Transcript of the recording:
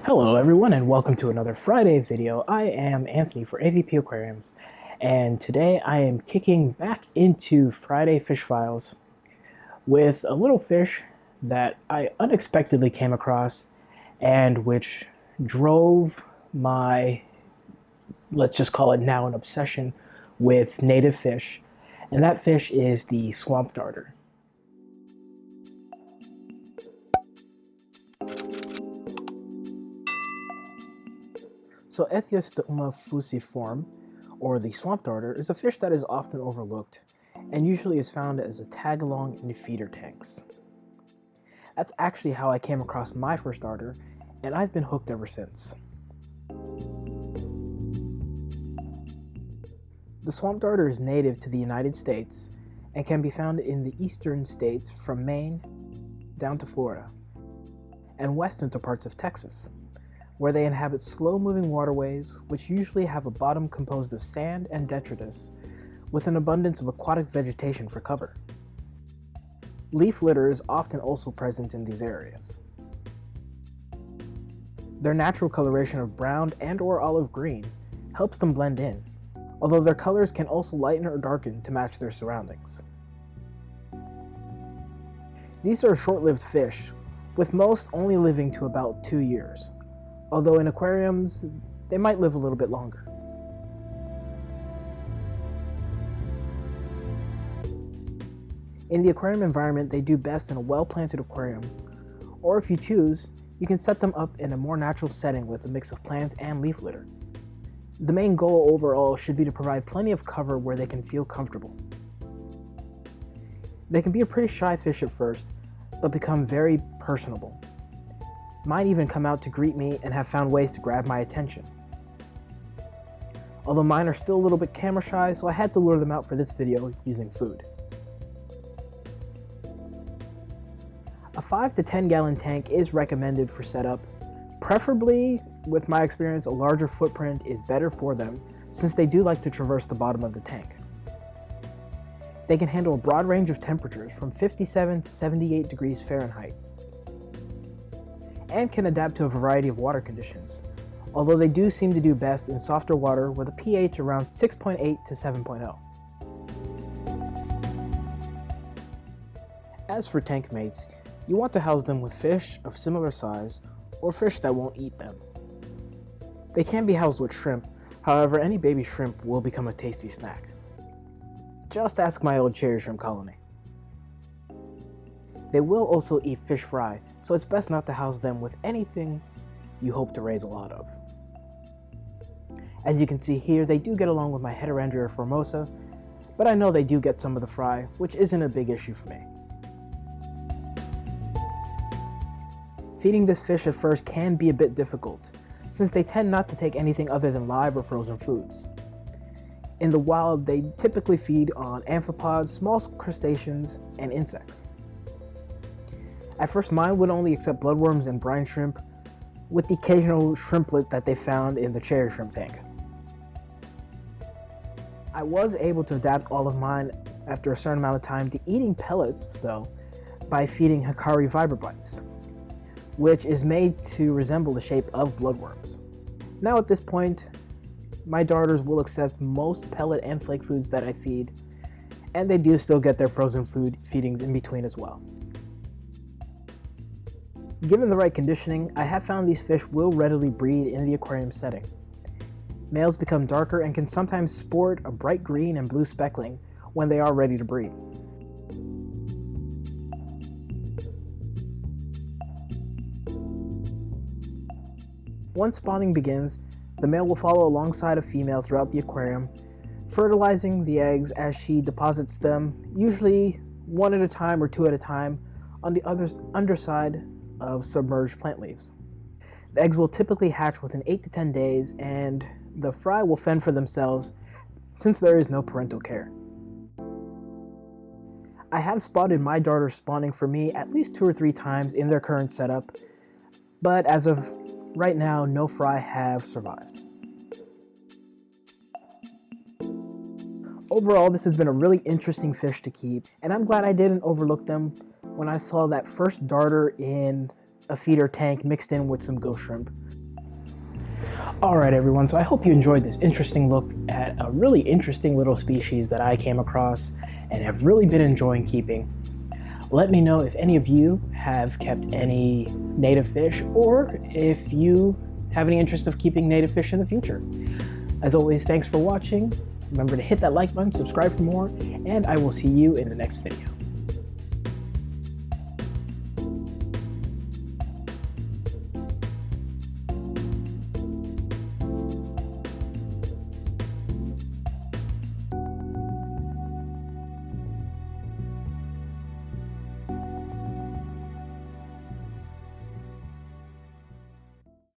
Hello everyone and welcome to another Friday video. I am Anthony for AVP Aquariums, and today I am kicking back into Friday Fish Files with a little fish that I unexpectedly came across and which drove my, let's just call it now, an obsession with native fish, and that fish is the swamp darter. So Etheostoma fusiforme, or the swamp darter, is a fish that is often overlooked and usually is found as a tag-along in feeder tanks. That's actually how I came across my first darter, and I've been hooked ever since. The swamp darter is native to the United States and can be found in the eastern states from Maine down to Florida and west into parts of Texas, where they inhabit slow-moving waterways which usually have a bottom composed of sand and detritus with an abundance of aquatic vegetation for cover. Leaf litter is often also present in these areas. Their natural coloration of brown and/or olive green helps them blend in, although their colors can also lighten or darken to match their surroundings. These are short-lived fish, with most only living to about 2 years. Although in aquariums, they might live a little bit longer. In the aquarium environment, they do best in a well-planted aquarium, or if you choose, you can set them up in a more natural setting with a mix of plants and leaf litter. The main goal overall should be to provide plenty of cover where they can feel comfortable. They can be a pretty shy fish at first, but become very personable. Might even come out to greet me and have found ways to grab my attention. Although mine are still a little bit camera shy, so I had to lure them out for this video using food. A 5 to 10 gallon tank is recommended for setup. Preferably, with my experience, a larger footprint is better for them since they do like to traverse the bottom of the tank. They can handle a broad range of temperatures from 57 to 78 degrees Fahrenheit. And can adapt to a variety of water conditions, although they do seem to do best in softer water with a pH around 6.8 to 7.0. As for tank mates, you want to house them with fish of similar size or fish that won't eat them. They can be housed with shrimp, however any baby shrimp will become a tasty snack. Just ask my old cherry shrimp colony. They will also eat fish fry, so it's best not to house them with anything you hope to raise a lot of. As you can see here, they do get along with my Heterandria formosa, but I know they do get some of the fry, which isn't a big issue for me. Feeding this fish at first can be a bit difficult, since they tend not to take anything other than live or frozen foods. In the wild, they typically feed on amphipods, small crustaceans, and insects. At first, mine would only accept bloodworms and brine shrimp, with the occasional shrimplet that they found in the cherry shrimp tank. I was able to adapt all of mine after a certain amount of time to eating pellets, though, by feeding Hikari vibrobites, which is made to resemble the shape of bloodworms. Now at this point, my darters will accept most pellet and flake foods that I feed, and they do still get their frozen food feedings in between as well. Given the right conditioning, I have found these fish will readily breed in the aquarium setting. Males become darker and can sometimes sport a bright green and blue speckling when they are ready to breed. Once spawning begins, the male will follow alongside a female throughout the aquarium, fertilizing the eggs as she deposits them, usually one at a time or two at a time, on the underside of submerged plant leaves. The eggs will typically hatch within 8 to 10 days, and the fry will fend for themselves since there is no parental care. I have spotted my darters spawning for me at least 2 or 3 times in their current setup, but as of right now, no fry have survived. Overall, this has been a really interesting fish to keep, and I'm glad I didn't overlook them when I saw that first darter in a feeder tank mixed in with some ghost shrimp. Alright everyone, so I hope you enjoyed this interesting look at a really interesting little species that I came across and have really been enjoying keeping. Let me know if any of you have kept any native fish, or if you have any interest of keeping native fish in the future. As always, thanks for watching. Remember to hit that like button, subscribe for more, and I will see you in the next video.